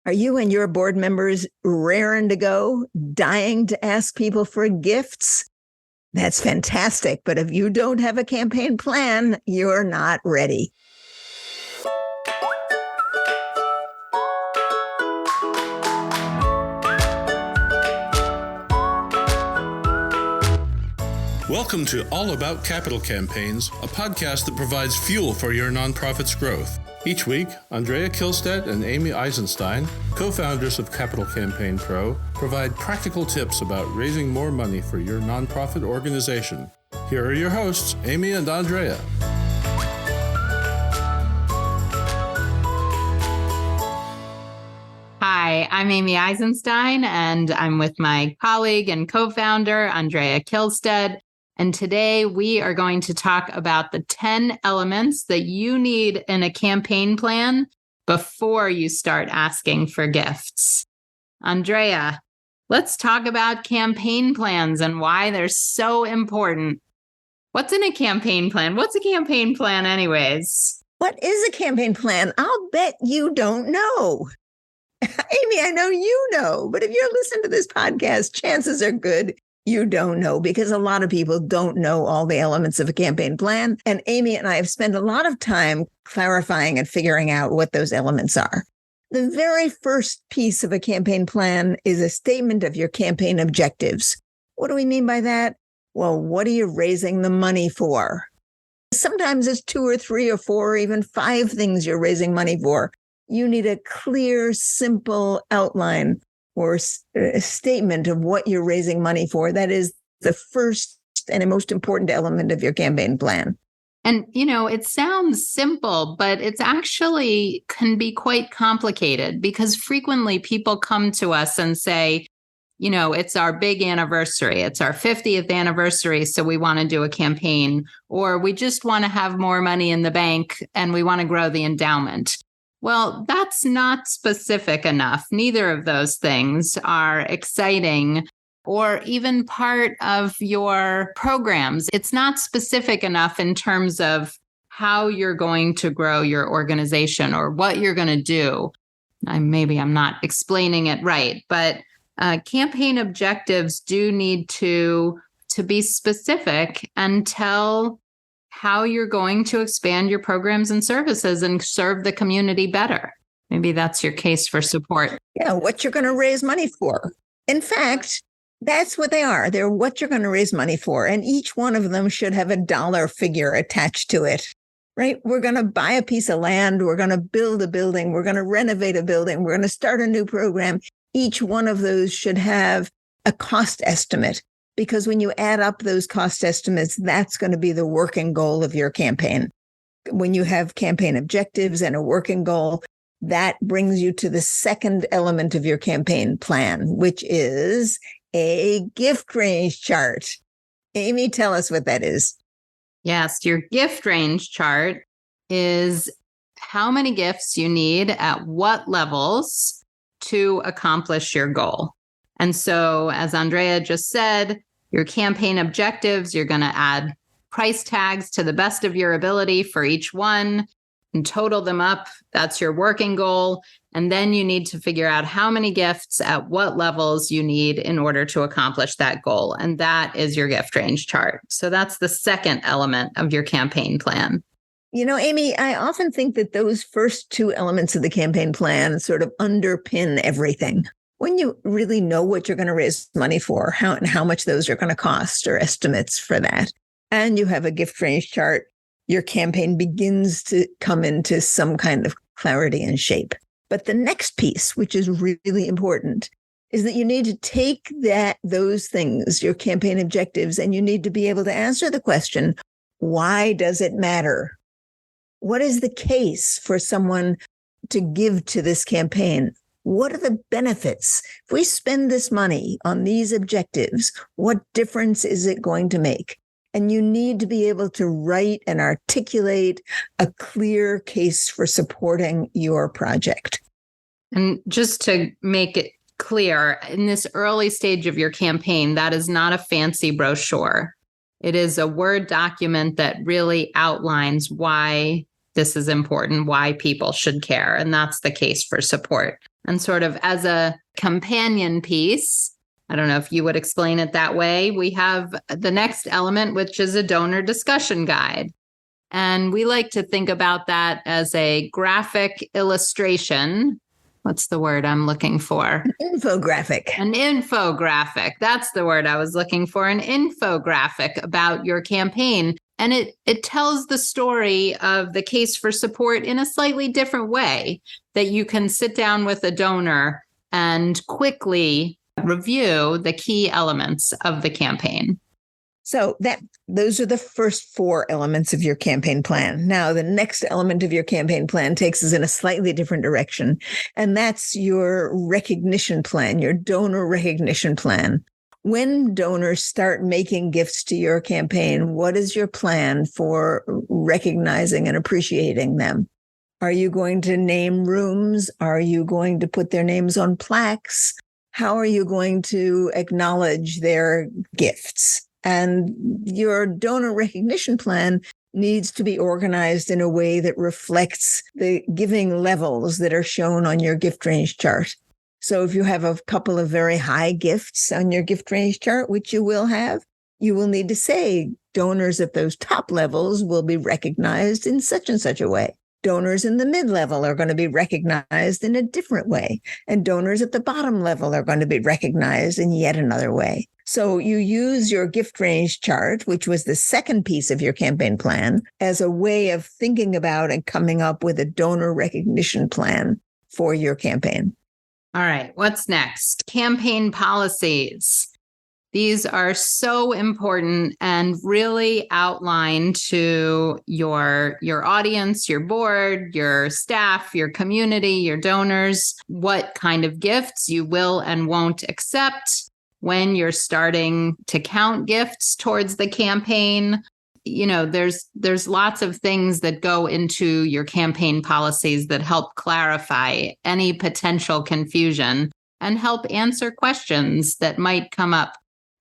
Are you and your board members raring to go, dying to ask people for gifts? That's fantastic. But if you don't have a campaign plan, you're not ready. Welcome to All About Capital Campaigns, a podcast that provides fuel for your nonprofit's growth. Each week, Andrea Kihlstedt and Amy Eisenstein, co-founders of Capital Campaign Pro, provide practical tips about raising more money for your nonprofit organization. Here are your hosts, Amy and Andrea. Hi, I'm Amy Eisenstein, and I'm with my colleague and co-founder, Andrea Kihlstedt. And today we are going to talk about the 10 elements that you need in a campaign plan before you start asking for gifts. Andrea, let's talk about campaign plans and why they're so important. What's in a campaign plan? What's a campaign plan anyways? What is a campaign plan? I'll bet you don't know. Amy, I know you know, but if you're listening to this podcast, chances are good you don't know, because a lot of people don't know all the elements of a campaign plan. And Amy and I have spent a lot of time clarifying and figuring out what those elements are. The very first piece of a campaign plan is a statement of your campaign objectives. What do we mean by that? Well, what are you raising the money for? Sometimes it's 2 or 3 or 4 or even 5 things you're raising money for. You need a clear, simple outline or a statement of what you're raising money for. That is the first and the most important element of your campaign plan. And, it sounds simple, but it's actually can be quite complicated because frequently people come to us and say, it's our big anniversary. It's our 50th anniversary. So we want to do a campaign, or we just want to have more money in the bank and we want to grow the endowment. Well, that's not specific enough. Neither of those things are exciting or even part of your programs. It's not specific enough in terms of how you're going to grow your organization or what you're going to do. Maybe I'm not explaining it right, but campaign objectives do need to be specific and tell how you're going to expand your programs and services and serve the community better. Maybe that's your case for support. Yeah, what you're going to raise money for. In fact, that's what they are. They're what you're going to raise money for. And each one of them should have a dollar figure attached to it, right? We're going to buy a piece of land. We're going to build a building. We're going to renovate a building. We're going to start a new program. Each one of those should have a cost estimate, because when you add up those cost estimates, that's going to be the working goal of your campaign. When you have campaign objectives and a working goal, that brings you to the second element of your campaign plan, which is a gift range chart. Amy, tell us what that is. Yes, your gift range chart is how many gifts you need at what levels to accomplish your goal. And so, as Andrea just said, your campaign objectives, you're going to add price tags to the best of your ability for each one and total them up. That's your working goal. And then you need to figure out how many gifts at what levels you need in order to accomplish that goal. And that is your gift range chart. So that's the second element of your campaign plan. Amy, I often think that those first 2 elements of the campaign plan sort of underpin everything. When you really know what you're going to raise money for, how much those are going to cost or estimates for that, and you have a gift range chart, your campaign begins to come into some kind of clarity and shape. But the next piece, which is really important, is that you need to take those things, your campaign objectives, and you need to be able to answer the question, why does it matter? What is the case for someone to give to this campaign? What are the benefits? If we spend this money on these objectives, what difference is it going to make? And you need to be able to write and articulate a clear case for supporting your project. And just to make it clear, in this early stage of your campaign, that is not a fancy brochure. It is a Word document that really outlines why this is important, why people should care. And that's the case for support. And sort of as a companion piece, I don't know if you would explain it that way, we have the next element, which is a donor discussion guide. And we like to think about that as a graphic illustration. What's the word I'm looking for? Infographic. An infographic. That's the word I was looking for. An infographic about your campaign. And it tells the story of the case for support in a slightly different way, that you can sit down with a donor and quickly review the key elements of the campaign. So those are the first 4 elements of your campaign plan. Now, the next element of your campaign plan takes us in a slightly different direction, and that's your recognition plan, your donor recognition plan. When donors start making gifts to your campaign, what is your plan for recognizing and appreciating them? Are you going to name rooms? Are you going to put their names on plaques? How are you going to acknowledge their gifts? And your donor recognition plan needs to be organized in a way that reflects the giving levels that are shown on your gift range chart. So if you have a couple of very high gifts on your gift range chart, which you will have, you will need to say donors at those top levels will be recognized in such and such a way. Donors in the mid-level are going to be recognized in a different way. And donors at the bottom level are going to be recognized in yet another way. So you use your gift range chart, which was the second piece of your campaign plan, as a way of thinking about and coming up with a donor recognition plan for your campaign. All right, what's next? Campaign policies. These are so important and really outline to your audience, your board, your staff, your community, your donors, what kind of gifts you will and won't accept when you're starting to count gifts towards the campaign. You know, there's lots of things that go into your campaign policies that help clarify any potential confusion and help answer questions that might come up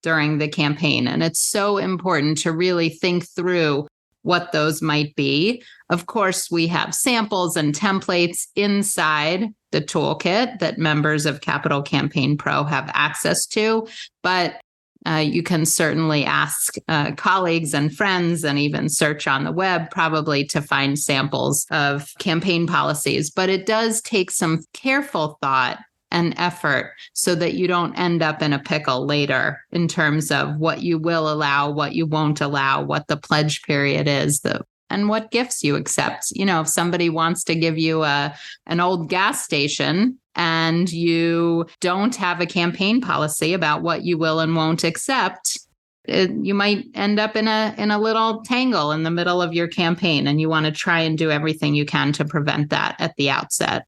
during the campaign. And it's so important to really think through what those might be. Of course, we have samples and templates inside the toolkit that members of Capital Campaign Pro have access to, but you can certainly ask colleagues and friends and even search on the web probably to find samples of campaign policies. But it does take some careful thought and effort so that you don't end up in a pickle later in terms of what you will allow, what you won't allow, what the pledge period is, and what gifts you accept. You know, if somebody wants to give you an old gas station and you don't have a campaign policy about what you will and won't accept, you might end up in a little tangle in the middle of your campaign, and you want to try and do everything you can to prevent that at the outset.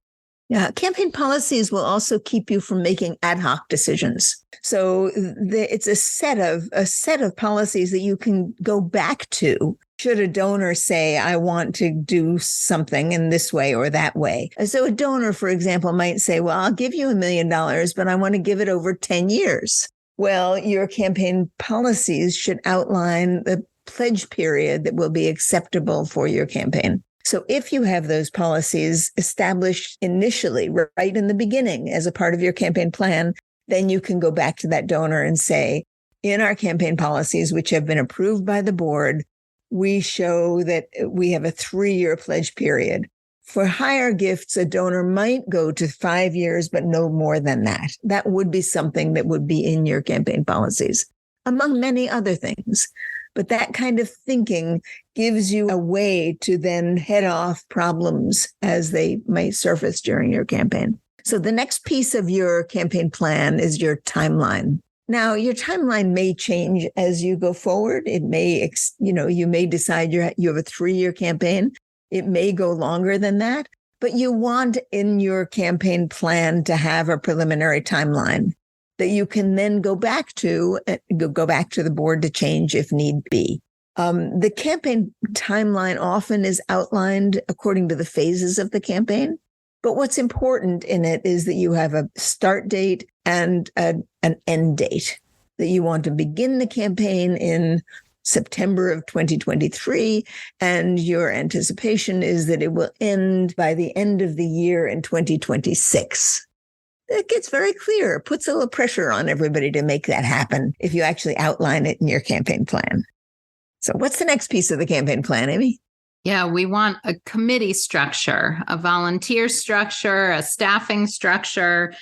Yeah, campaign policies will also keep you from making ad hoc decisions. So it's a set of policies that you can go back to should a donor say, I want to do something in this way or that way. So a donor, for example, might say, well, I'll give you $1 million, but I want to give it over 10 years. Well, your campaign policies should outline the pledge period that will be acceptable for your campaign. So if you have those policies established initially, right in the beginning as a part of your campaign plan, then you can go back to that donor and say, in our campaign policies, which have been approved by the board, we show that we have a 3-year pledge period. For higher gifts, a donor might go to 5 years, but no more than that. That would be something that would be in your campaign policies, among many other things. But that kind of thinking gives you a way to then head off problems as they might surface during your campaign. So the next piece of your campaign plan is your timeline. Now, your timeline may change as you go forward. It may, you may decide you have a 3-year campaign. It may go longer than that, but you want in your campaign plan to have a preliminary timeline that you can then go back to the board to change if need be. The campaign timeline often is outlined according to the phases of the campaign. But what's important in it is that you have a start date and an end date, that you want to begin the campaign in September of 2023, and your anticipation is that it will end by the end of the year in 2026. It gets very clear. It puts a little pressure on everybody to make that happen if you actually outline it in your campaign plan. So what's the next piece of the campaign plan, Amy? Yeah, we want a committee structure, a volunteer structure, a staffing structure.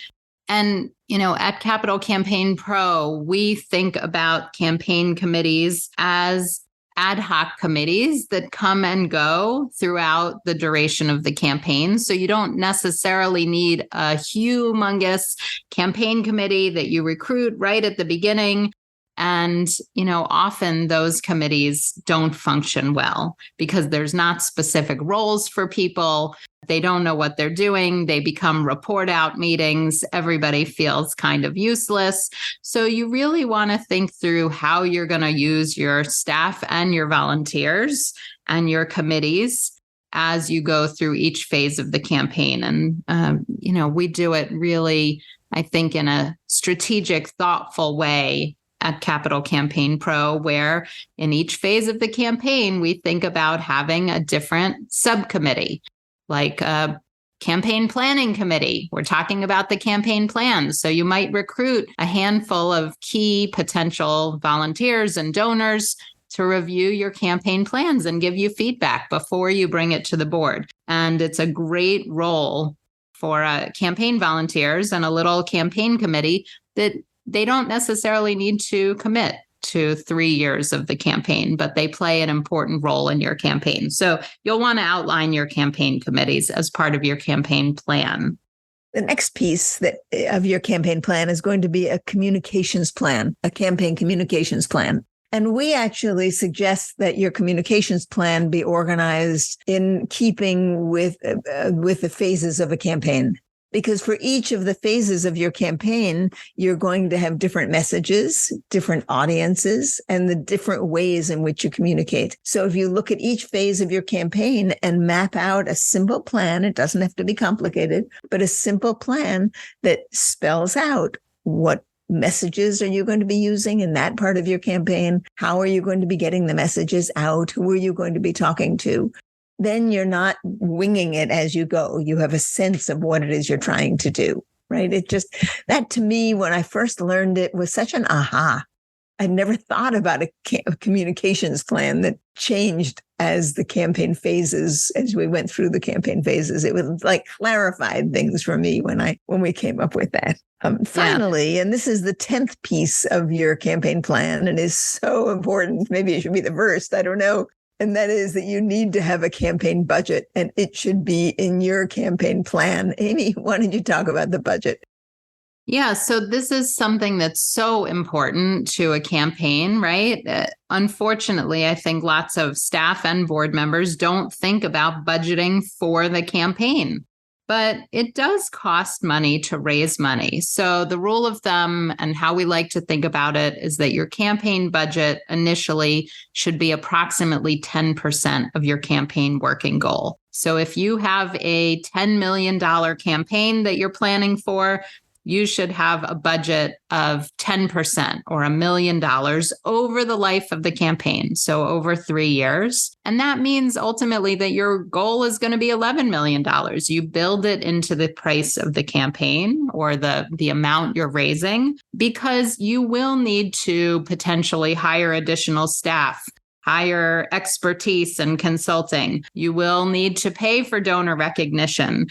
And, at Capital Campaign Pro, we think about campaign committees as ad hoc committees that come and go throughout the duration of the campaign. So you don't necessarily need a humongous campaign committee that you recruit right at the beginning. And, often those committees don't function well because there's not specific roles for people. They don't know what they're doing. They become report out meetings. Everybody feels kind of useless. So you really want to think through how you're going to use your staff and your volunteers and your committees as you go through each phase of the campaign. And, we do it really, I think, in a strategic, thoughtful way at Capital Campaign Pro, where in each phase of the campaign, we think about having a different subcommittee, like a campaign planning committee. We're talking about the campaign plans. So you might recruit a handful of key potential volunteers and donors to review your campaign plans and give you feedback before you bring it to the board. And it's a great role for campaign volunteers and a little campaign committee that they don't necessarily need to commit to 3 years of the campaign, but they play an important role in your campaign. So you'll want to outline your campaign committees as part of your campaign plan. The next piece of your campaign plan is going to be a communications plan, a campaign communications plan. And we actually suggest that your communications plan be organized in keeping with the phases of a campaign. Because for each of the phases of your campaign, you're going to have different messages, different audiences, and the different ways in which you communicate. So if you look at each phase of your campaign and map out a simple plan, it doesn't have to be complicated, but a simple plan that spells out what messages are you going to be using in that part of your campaign? How are you going to be getting the messages out? Who are you going to be talking to? Then you're not winging it as you go. You have a sense of what it is you're trying to do, right? That to me, when I first learned it, was such an aha. I'd never thought about a communications plan that changed as the campaign phases, as we went through the campaign phases. It was like clarified things for me when we came up with that. Finally, and this is the 10th piece of your campaign plan and is so important. Maybe it should be the first, I don't know. And that is that you need to have a campaign budget, and it should be in your campaign plan. Amy, why don't you talk about the budget? Yeah, so this is something that's so important to a campaign, right? Unfortunately, I think lots of staff and board members don't think about budgeting for the campaign. But it does cost money to raise money. So the rule of thumb and how we like to think about it is that your campaign budget initially should be approximately 10% of your campaign working goal. So if you have a $10 million campaign that you're planning for, you should have a budget of 10% or $1 million over the life of the campaign. So over 3 years. And that means ultimately that your goal is going to be $11 million. You build it into the price of the campaign or the amount you're raising, because you will need to potentially hire additional staff, hire expertise and consulting. You will need to pay for donor recognition,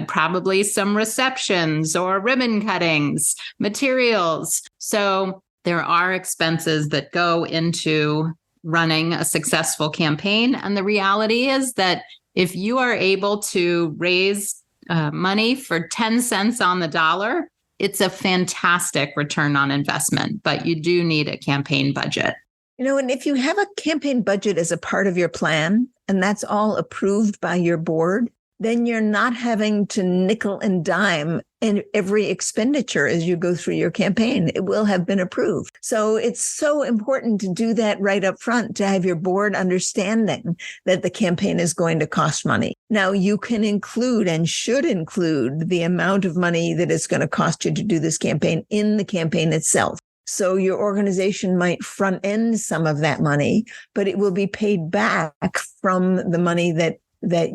probably some receptions or ribbon cuttings, materials. So there are expenses that go into running a successful campaign. And the reality is that if you are able to raise money for 10 cents on the dollar, it's a fantastic return on investment, but you do need a campaign budget. And if you have a campaign budget as a part of your plan, and that's all approved by your board, then you're not having to nickel and dime in every expenditure as you go through your campaign. It will have been approved. So it's so important to do that right up front, to have your board understanding that the campaign is going to cost money. Now, you can include and should include the amount of money that it's going to cost you to do this campaign in the campaign itself. So your organization might front end some of that money, but it will be paid back from the money that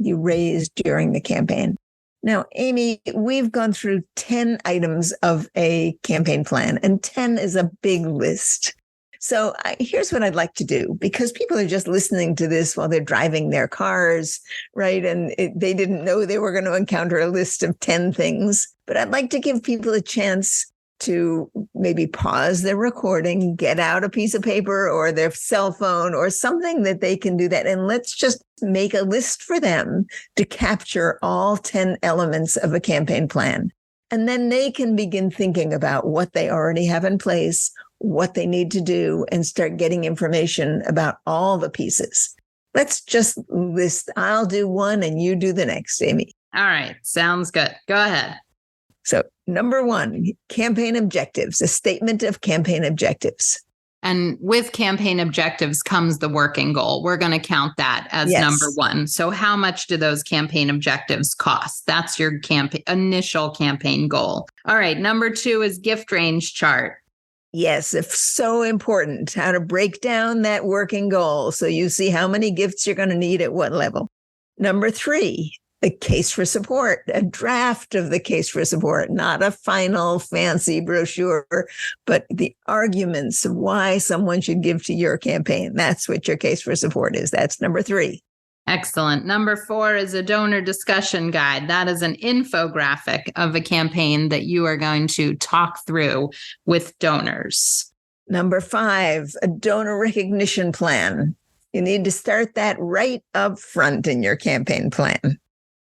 you raised during the campaign. Now, Amy, we've gone through 10 items of a campaign plan, and 10 is a big list. So here's what I'd like to do, because people are just listening to this while they're driving their cars, right? And they didn't know they were going to encounter a list of 10 things. But I'd like to give people a chance to maybe pause their recording, get out a piece of paper or their cell phone or something that they can do that. And let's just make a list for them to capture all 10 elements of a campaign plan. And then they can begin thinking about what they already have in place, what they need to do, and start getting information about all the pieces. Let's just list. I'll do one and you do the next, Amy. All right. Sounds good. Go ahead. So number 1, campaign objectives, a statement of campaign objectives. And with campaign objectives comes the working goal. We're going to count that as number 1. So how much do those campaign objectives cost? That's your initial campaign goal. All right. Number 2 is gift range chart. Yes, it's so important how to break down that working goal so you see how many gifts you're going to need at what level. Number 3, the case for support, a draft of the case for support, not a final fancy brochure, but the arguments of why someone should give to your campaign. That's what your case for support is. That's number 3. Excellent. Number 4 is a donor discussion guide. That is an infographic of a campaign that you are going to talk through with donors. Number 5, a donor recognition plan. You need to start that right up front in your campaign plan.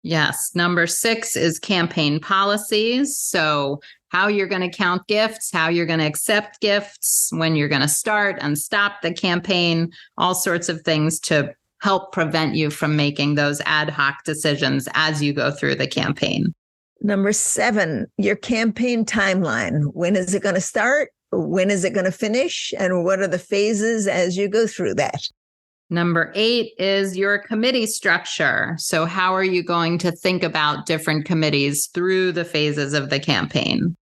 Yes. Number 6 is campaign policies. So how you're going to count gifts, how you're going to accept gifts, when you're going to start and stop the campaign, all sorts of things to help prevent you from making those ad hoc decisions as you go through the campaign. Number 7, your campaign timeline. When is it going to start? When is it going to finish? And what are the phases as you go through that? Number 8 is your committee structure. So how are you going to think about different committees through the phases of the campaign?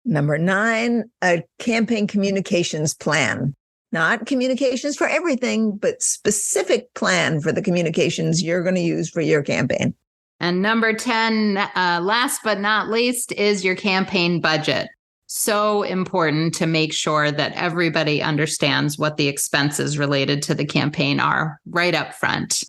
Number 9, a campaign communications plan. Not communications for everything, but specific plan for the communications you're going to use for your campaign. And number 10, last but not least, is your campaign budget. So important to make sure that everybody understands what the expenses related to the campaign are right up front.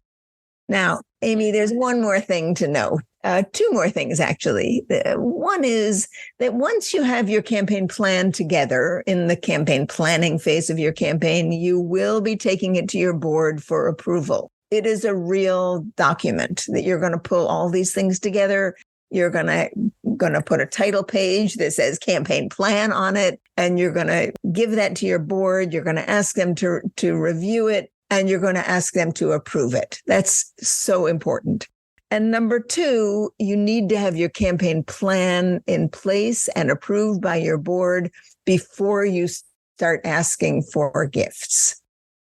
Now, Amy, there's one more thing to know. 2 more things, actually. One is that once you have your campaign plan together in the campaign planning phase of your campaign, you will be taking it to your board for approval. It is a real document that you're going to pull all these things together. You're going to put a title page that says campaign plan on it, and you're going to give that to your board. You're going to ask them to review it, and you're going to ask them to approve it. That's so important. And number 2, you need to have your campaign plan in place and approved by your board before you start asking for gifts.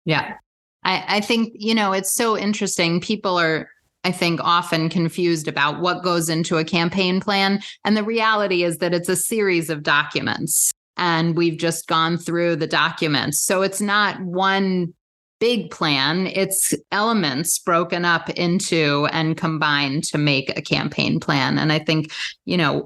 Yeah. I think, it's so interesting. People are, I think, often confused about what goes into a campaign plan. And the reality is that it's a series of documents, and we've just gone through the documents. So it's not one big plan, it's elements broken up into and combined to make a campaign plan. And I think,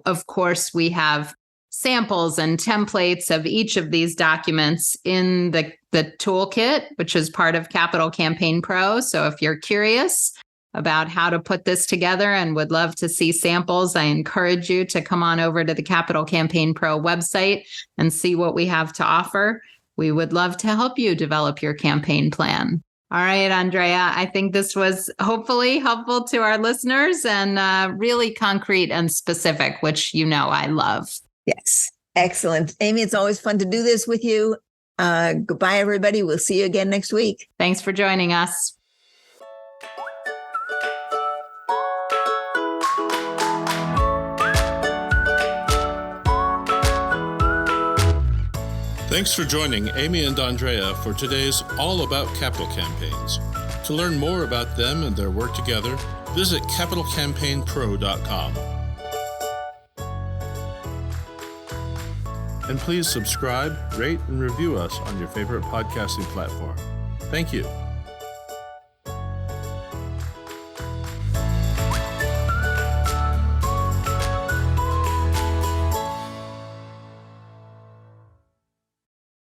of course, we have samples and templates of each of these documents in the toolkit, which is part of Capital Campaign Pro. So if you're curious about how to put this together and would love to see samples, I encourage you to come on over to the Capital Campaign Pro website and see what we have to offer. We would love to help you develop your campaign plan. All right, Andrea, I think this was hopefully helpful to our listeners and really concrete and specific, which I love. Yes, excellent. Amy, it's always fun to do this with you. Goodbye, everybody. We'll see you again next week. Thanks for joining us. Thanks for joining Amy and Andrea for today's All About Capital Campaigns. To learn more about them and their work together, visit capitalcampaignpro.com. And please subscribe, rate, and review us on your favorite podcasting platform. Thank you.